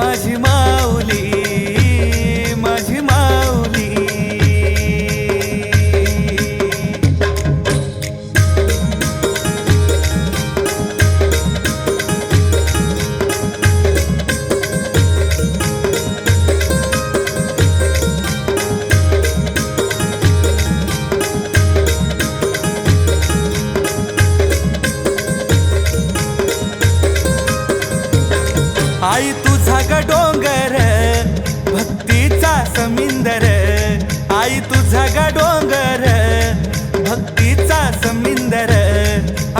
माझी माऊली, माझी माऊली. आई तुझा ग डोंगर भक्तीचा समिंदर, आई तुझा ग डोंगर भक्तीचा समिंदर,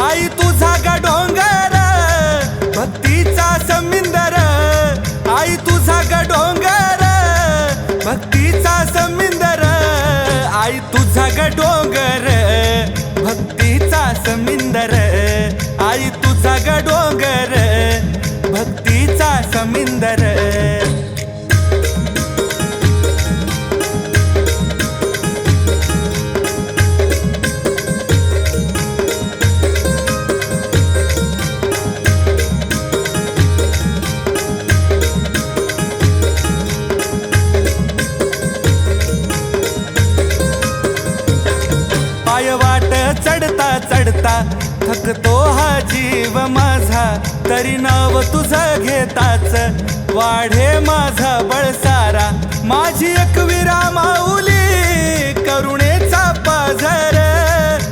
आई तुझा ग डोंगर भक्तीचा समिंदर, आई तुझा ग डोंगर भक्तीचा समिंदर, आई तुझा ग डोंगर भक्तीचा समिंदर, आई तुझा ग डोंगर भक्तीचा समिंदर. पायवाट चढता चढता थकतो हा जीव माझा, तरी नाव तुझं घेताच वाढे माझा बळसारा. माझी एकविरा माऊली करुणेचा पाझर,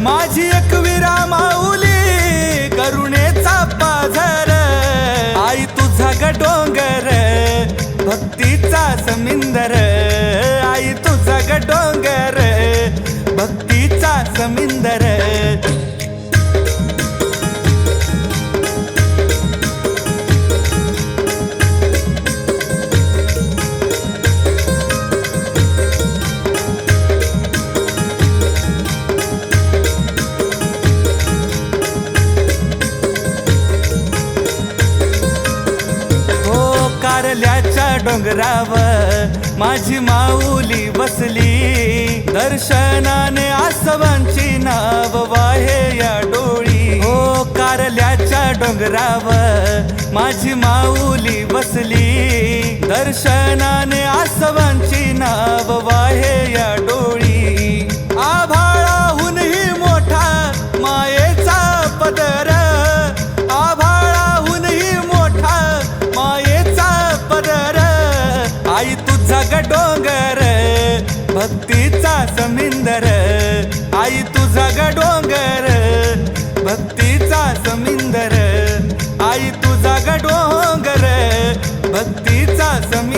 माझी एकविरा माऊली करुणेचा पाझर. आई तुझा ग डोंगर भक्तीचा समिंदर, आई तुझा ग डोंगर भक्तीचा समिंदर. कारल्याच्या डोंगरावर माझी माऊली बसली, दर्शनाने आसवांची नाव वाहे या डोळी. हो कारल्याच्या डोंगरावर माझी माऊली बसली, दर्शनाने आसवांची नाव वाहे या डोळी. आभाळाहूनही मोठा मायेचा पदर, आभाळाहूनही मोठा मायेचा पदर. आई तुझा ग डोंगर भक्तीचा समिंदर, आई तुझा ग डोंगर भक्तीचा समिंदर, आई तुझा ग डोंगर भक्तीचा समिंदर.